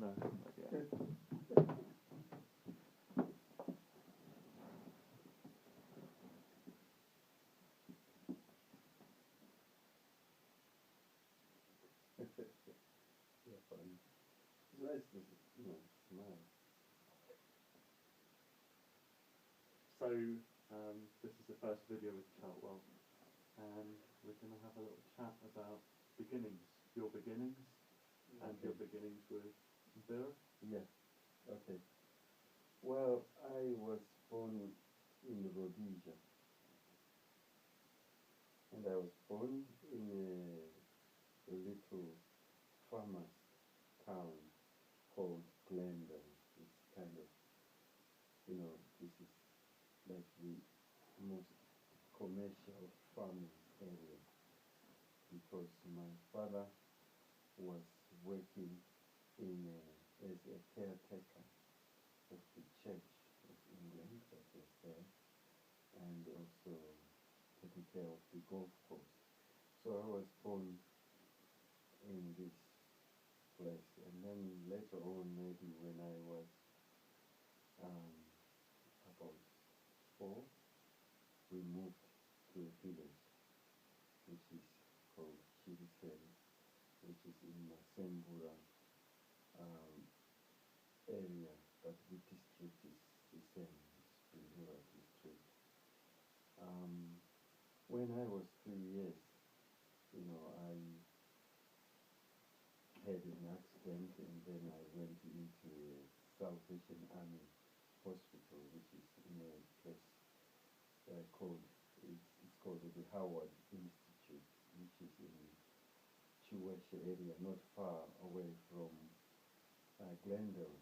No, not yet. Yeah, fine. It's nice to, smile. So, this is the first video with Chartwell, and we're going to have a little chat about beginnings, your beginnings, and your beginnings with Mbira. Yeah, okay. Well, I was born in Rhodesia, and I was born in a little farmer's town called Glendale. It's kind of, this is like the most commercial farming area because my father was working as a caretaker of the Church of England that was there, and also taking care of the golf course. So I was born in this place, and then later on, maybe when I was about 4, we moved to a village which is called Chiriseri, which is in Masembura area, but the district is the same, it's Bindura district. When I was 3 years, I had an accident, and then I went into a Salvation Army hospital, which is in a place it's called the Howard Institute, which is in Chiweshe area, not far away from Glendale.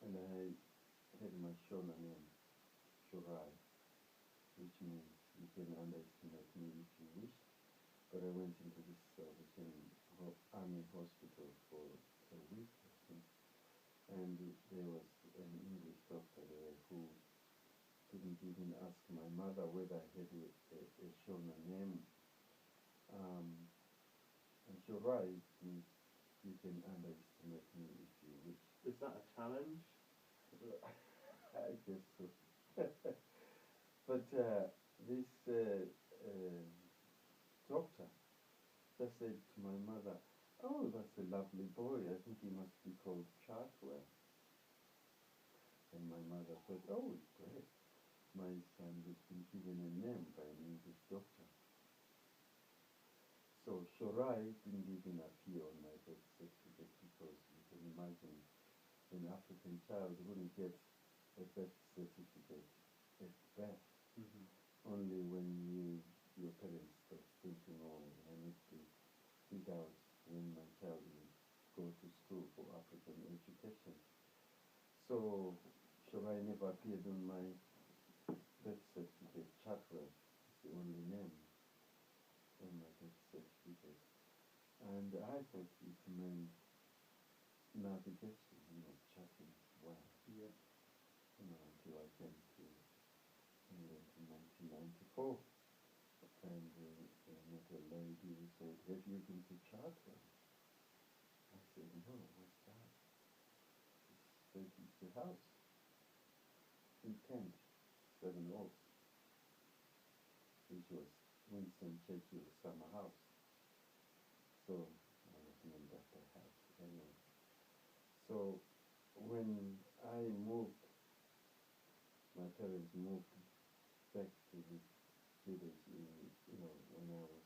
And I had my Shona name, Shorai, which means you can underestimate me if you wish. But I went into this Salvation Army hospital for a week, I think, and there was an English doctor there who didn't even ask my mother whether I had a Shona name. And Shorai means you can underestimate me if you wish. Is that a challenge? I guess so. But this doctor just said to my mother, "Oh, that's a lovely boy. I think he must be called Chartwell." And my mother thought, "Oh, great. My son has been given a name by an English doctor." So Shorai didn't even appear on my birth certificate because you can imagine an African child wouldn't get a birth certificate at birth. Mm-hmm. Only when your parents start thinking, "Oh, I need to figure out when my child will go to school for African education." So Shorai never appeared on my birth certificate. Chartwell is the only name on my birth certificate. And I thought it meant navigation, charting well. Yeah. Until I came to England in 1994. And I met a lady who said, "Have you been to Chartwell?" I said, "No, what's that?" She said, "It's a house in Kent, Seven Oaks," which was Winston Churchill's summer house. So I was named after a house anyway. So when I moved, my parents moved back to the village when I was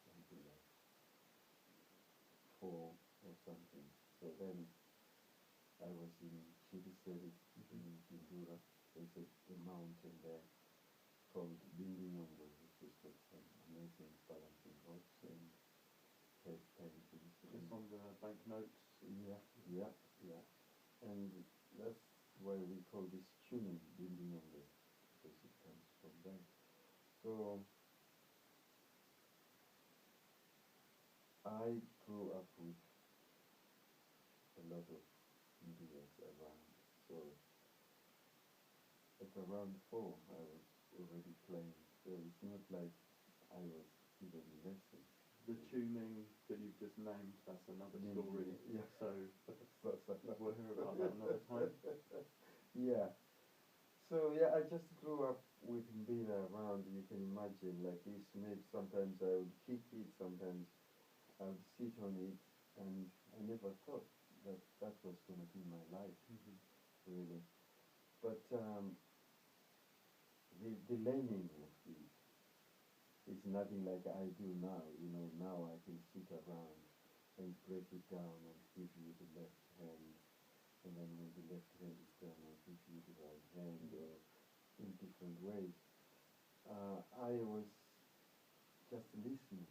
something like 4 or something. So then I was in Chiriseri, in Bindura. There's a mountain there called Bindinyongo, which has got some amazing balancing rocks and cave paintings. It's on the banknotes. Yeah. And that's why we call this tuning Bindinyongo, because it comes from there. So I grew up with a lot of Indians around. So at around 4, I was already playing. So it's not like I was given lessons. The tuning that you've just named, that's another Yeah, story. yeah. So So, we'll hear about that another time. yeah. So yeah, I just grew up with Mbira around. You can imagine, like this. Maybe sometimes I would kick it, sometimes I would sit on it, and I never thought that that was going to be my life, Mm-hmm. really. But the learning of it is nothing like I do now. You know, now I can sit around and break it down and give you the left hand, and then when the left hand is done, I'll give you the right hand, or in different ways. I was just listening.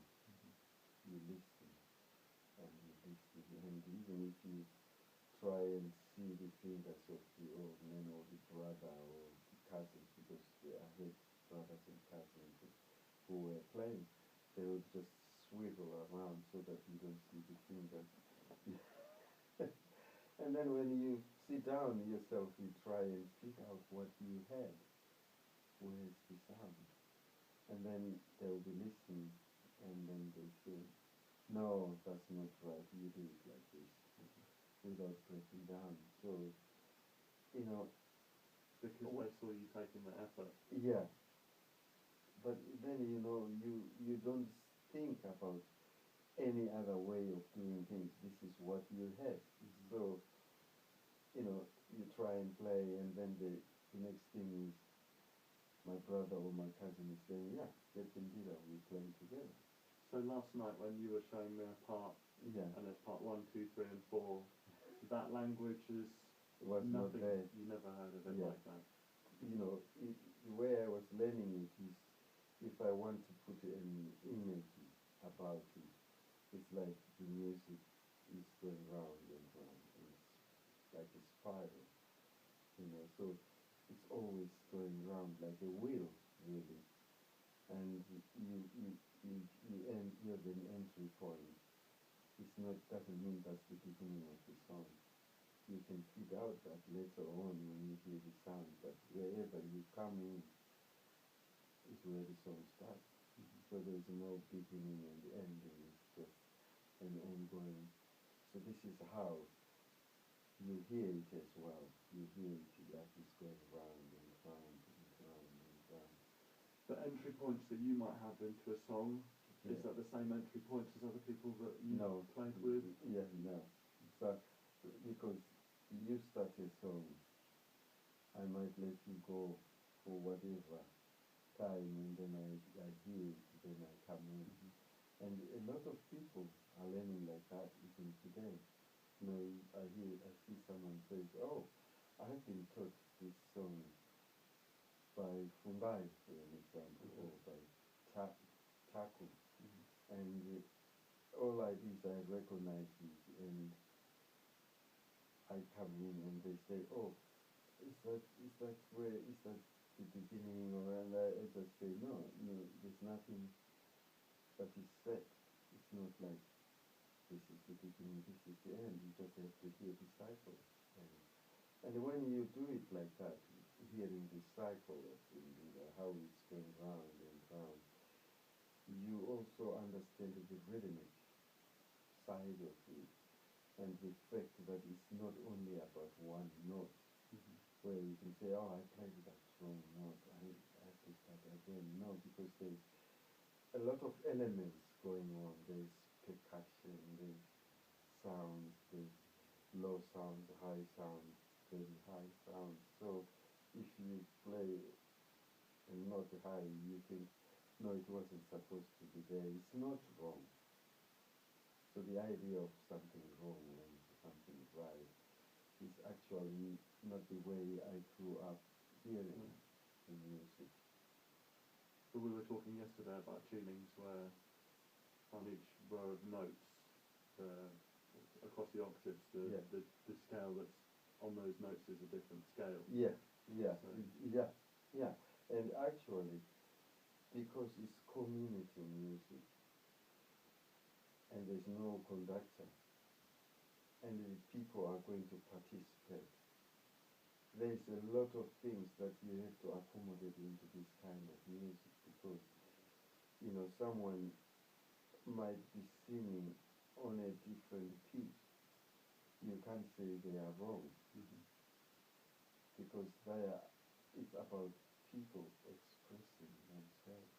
You listen and you listen, and even if you try and see the fingers of the old man or the brother or the cousins, because I had brothers and cousins who were playing, they would just swivel around so that you don't see the fingers. And then when you sit down yourself, you try and figure out what you had. Where's the sound? And then they'll be listening, and then they say, no, that's not right. You do it like this, without breaking down. So, you know, Because they saw you taking the effort. yeah. But then, you know, you don't think about any other way of doing things. This is what you have. So, you know, you try and play, and then the next thing is my brother or my cousin is saying, yeah, get Mbira, we're playing together. So last night when you were showing me a part, Yeah, and there's part 1, 2, 3, and 4, that language is it was not nothing. there. You never heard of it Yeah. like that. You know, the way I was learning it is, if I want to put an image about it, it's like the music is going round and round, and it's like a spiral, you know, so it's always going round like a wheel, really. And you have an entry point. It's not, doesn't mean that's the beginning of the song. You can figure out that later on when you hear the sound, but wherever you come in is where the song starts. So there's no beginning and ending, it's just an ongoing. So this is how you hear it as well. You hear it like it's going round and round and round and round. The entry points that you might have into a song, is Yeah. that the same entry points as other people that you No. played with? Yeah, no. So, because you start a song, I might let you go for whatever time, and then I hear it, then I come in. And a lot of people are learning like that even today. You know, I see someone says, oh, I have been taught this song by Fungai, for an example, or by Taku. And all I do is I recognize it, and I come in and they say, oh, is that the beginning, or, and I just say, no, there's nothing that is set. It's not like this is the beginning, this is the end. You just have to hear the cycle. And when you do it like that, hearing the cycle of how it's going round and round, you also understand the rhythmic side of it, and the fact that it's not only about one note, where you can say, oh, I played that wrong note, I have to start again. No, because there's a lot of elements going on. There's percussion, there's sounds, there's low sounds, high sounds, very high sounds. So if you play a note high, you think, no, it wasn't supposed to be there. It's not wrong. So the idea of something wrong and something right is actually not the way I grew up hearing the music. But we were talking yesterday about tunings where on each row of notes, across the octaves, Yeah. the scale that's on those notes is a different scale. Yeah, yeah, So, yeah. And actually, because it's community music, and there's no conductor, and the people are going to participate, there's a lot of things that you have to accommodate into this kind of music, because, you know, someone might be singing on a different pitch, you can't say they are wrong, Mm-hmm. because it's about people expressing themselves.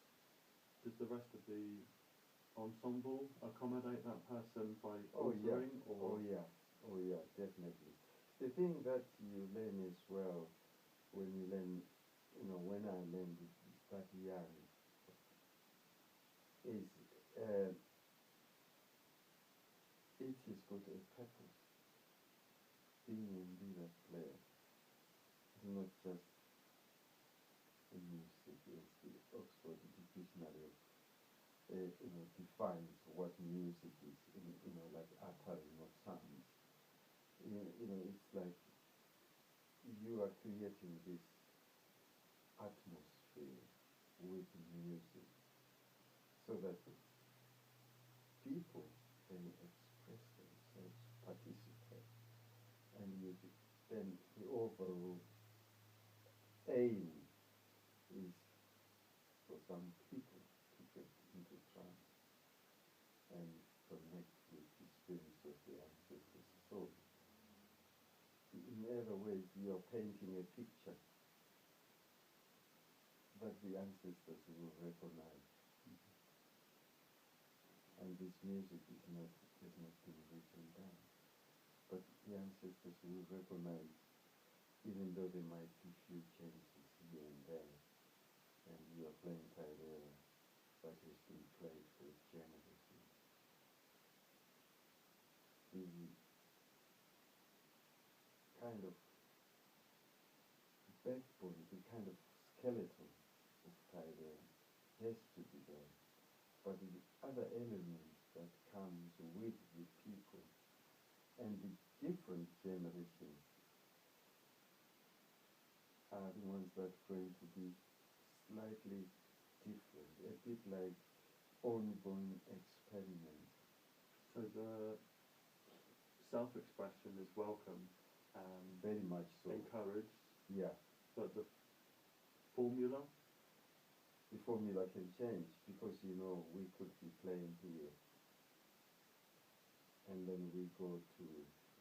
Does the rest of the ensemble accommodate that person by Oh yeah, altering, oh or yeah, oh yeah, definitely. The thing that you learn as well when you learn, when I learned that young, is uh, it has got a purpose. Being a leader player is not just a music, as the Oxford Dictionary defines what music is, like uttering of sounds. It's like you are creating this atmosphere with music so that people can express themselves, participate, and then the overall aim is for some people to get into trance and connect with the spirits of the ancestors. So, in other ways, you are painting a picture that the ancestors will recognize. And this music has not been written down. But the ancestors will recognize, even though there might be few changes here and there, and you are playing Tairera that has been played for generations. The kind of backbone, the kind of skeleton of Tairera has to be there. But the other elements that comes with the people and the different generations are the ones that are going to be slightly different, a bit like ongoing experiments. so the self-expression is welcome and Very much so. encouraged, Yeah, but the formula, the formula can change because we could be playing here, and then we go to,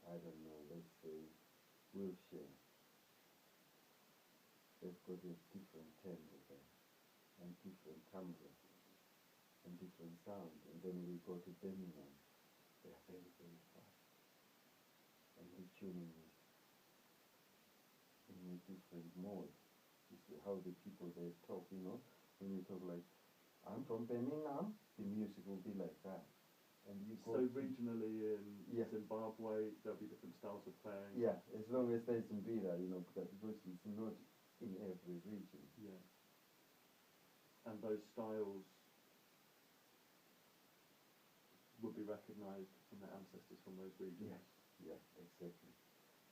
I don't know, let's say Wiltshire. They've got a different tempo there, and different timbre, and different sound. And then we go to Birmingham. They are very, very fast, and the tuning is in a different mode. You see how the people they talk, when you talk like, I'm from Birmingham, the music will be like that. And you go so to, regionally in Yeah. Zimbabwe there'll be different styles of playing. yeah, as long as there's Mbira, because it's not in every region. Yeah. And those styles would be recognised from their ancestors from those regions. Yeah, exactly.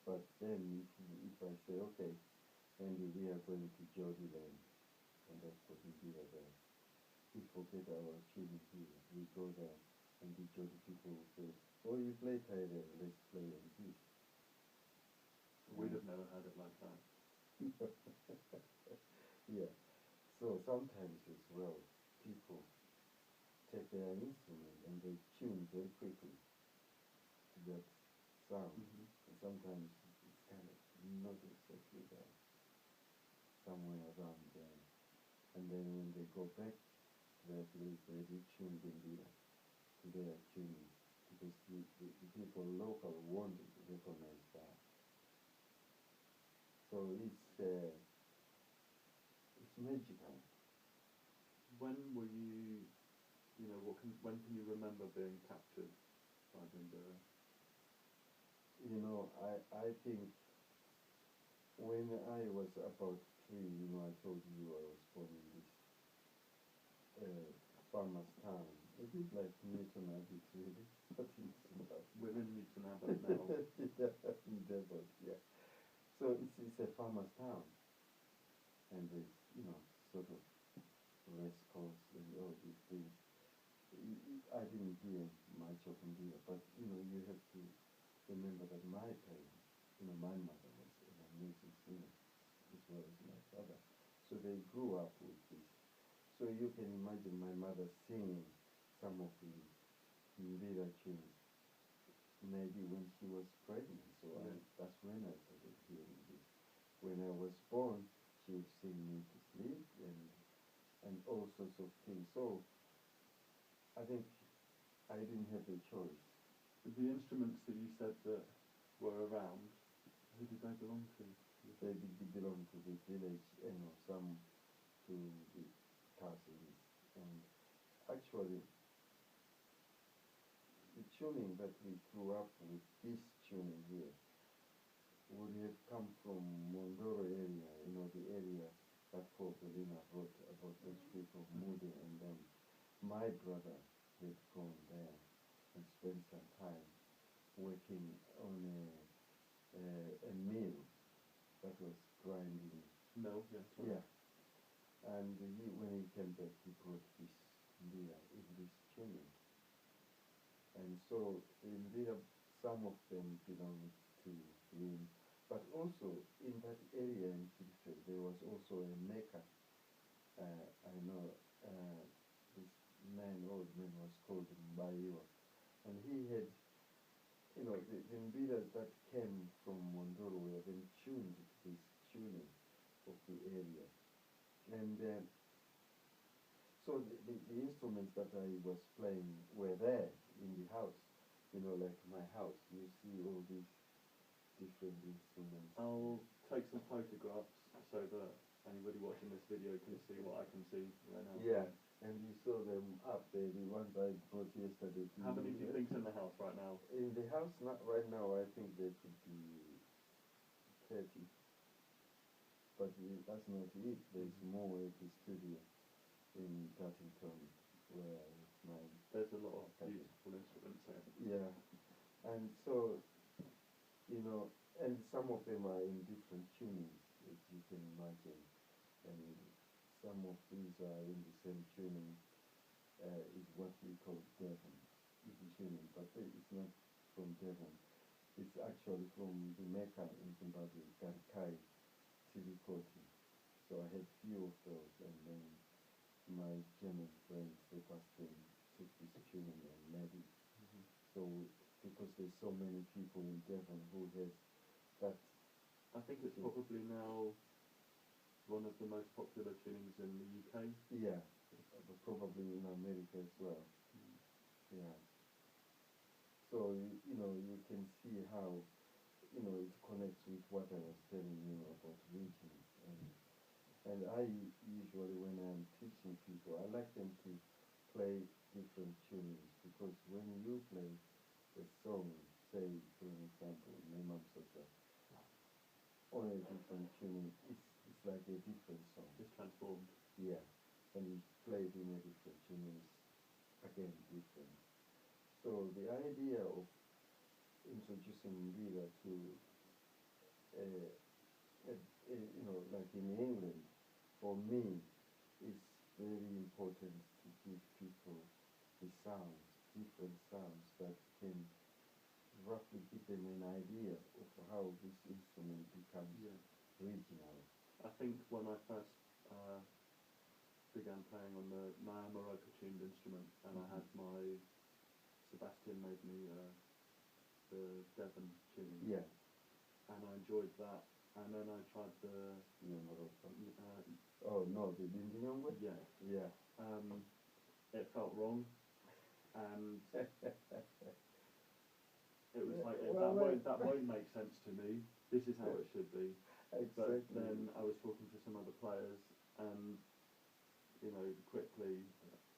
But then if I say, okay, and we are going to Geordie Land, and that's got Mbira there, we forget our tuning here. We go there, and the Geordie people will say, oh, you play Tairera, let's play on this. We'd have never had it like that. Yeah. So sometimes as well, people take their instrument and they tune very quickly to that sound. Mm-hmm. And sometimes it's kind of not exactly there, somewhere around there. And then when they go back to their place, they retune the Mbira to their tuning, because the people local won't recognize that. So it's magical. When were you, when can you remember being captured by Bindura? I think when I was about 3, I told you I was born in this farmer's town. A bit like Newton Abbey, really, but in Zimbabwe. We're in Newton Abbey now. Yeah, in Devon, yeah. So it's a farmer's town, and there's, sort of race course and all these things. I didn't hear much of India, but, you have to remember that my parents, my mother was an amazing singer, as well as my father. So they grew up with this. So you can imagine my mother singing some of the Mbira tunes lady when she was pregnant, so Yeah. that's when I started hearing this. When I was born, she would sing me to sleep and all sorts of things. So I think I didn't have a choice. The instruments that you said that were around, who did they belong to? They belong to the village, some to the cousins. And actually, the tuning that we grew up with, this tuning here, would have come from Mondoro area, the area that Paul Belina wrote about those people, Moody and them. My brother had gone there and spent some time working on a mill that was grinding. No, yes. Yeah. And when he came back, he brought this Mbira, this tuning. And so some of them belonged to him. But also in that area in Kilfe, there was also a maker. I know this old man was called Mbayo. And he had, the Mbiras that came from Mondoro were then tuned to this tuning of the area. And so the instruments that I was playing were there in the house, like my house. You see all these different instruments. I'll take some photographs so that anybody watching this video can see what I can see right now. Yeah, and you saw them up there, the ones I brought yesterday. How many do you think's in the house right now? In the house not right now, I think there could be 30. But that's not it. There's more at the studio in Dartington where I have mine. There's a lot of beautiful instruments there. Yeah, and so, and some of them are in different tunings, as you can imagine. And some of these are in the same tuning, is what we call Devon tuning, but it's not from Devon. It's actually from the Mecca in Zimbabwe, Garikai Tirikoti. So I had few of those, and then my German friend Sebastian took this tuning and made it. So because there's so many people in Devon who have that. I think it's probably now one of the most popular tunings in the UK. Yeah, but probably in America as well. Yeah. So you can see how it connects with what I was telling you about regions, and I usually, when I'm teaching people, I like them to play different tunings, because when you play a song, say for example Nemam Sosa, on a different tuning, it's like a different song. It's transformed. Yeah, and you play it in a different tuning is again different. So the idea of introducing Mbira to, like in England, for me, it's very important to give people the sounds, different sounds that can roughly give them an idea of how this instrument becomes regional. I think when I first began playing on my Morocco tuned instrument, and I had Sebastian made me the Devon tuning. Yeah. And I enjoyed that. And then I tried the Morocco. Oh no, the Dindinyongwe? Yeah. Yeah. It felt wrong, and it was like that won't make sense to me. This is how it should be. Exactly. But then I was talking to some other players, and quickly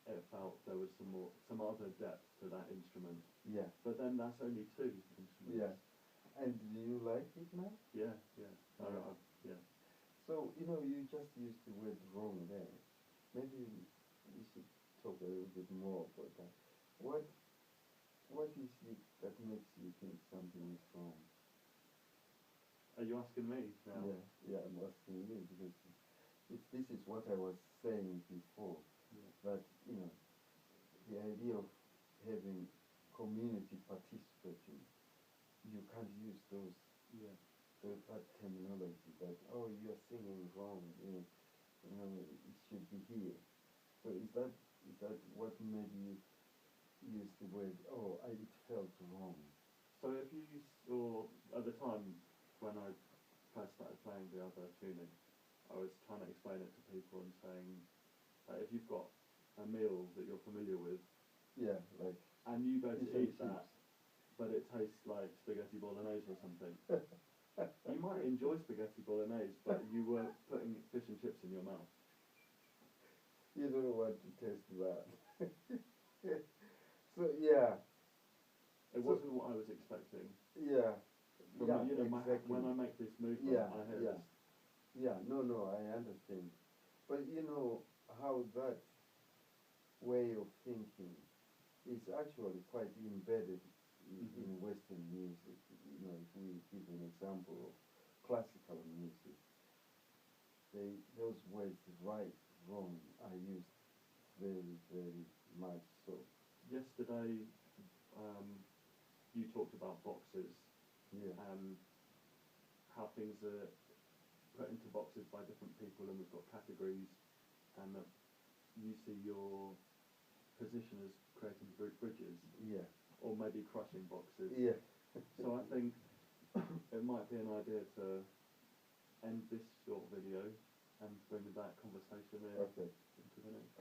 it felt there was some other depth to that instrument. Yeah. But then that's only two instruments. Yeah. And do you like it now? Yeah, yeah. Yeah. So, you just used the word wrong there. Maybe we should talk a little bit more about that. What is it that makes you think something is wrong? Are you asking me now? Yeah, I'm asking you, because this is what I was saying before. Yeah. But, the idea of having community participating, you can't use that terminology that, oh, you're singing wrong, it should be here. So is that what made you use the word, oh, it felt wrong? So if you saw, at the time when I first started playing the other tuning, I was trying to explain it to people and saying that if you've got a meal that you're familiar with Yeah, like and you go to fish and eat that, chips. but it tastes like spaghetti bolognese or something, you might enjoy spaghetti bolognese, but you were putting fish and chips in your mouth. You don't want to taste that. So yeah, It So- wasn't what I was expecting. yeah, From, yeah, you know, exactly. when I make this movement, Yeah, I hear yeah. this. Yeah, no, I understand. But you know how that way of thinking is actually quite embedded in Mhm. Western music. You know, if we give an example of classical music, those words right, wrong are used very much so. Yesterday, you talked about boxes Yeah, and how things are put into boxes by different people, and we've got categories, and that you see your position as creating bridges, yeah, or maybe crushing boxes. yeah. So I think it might be an idea to end this short video and bring that conversation in Okay. into the next.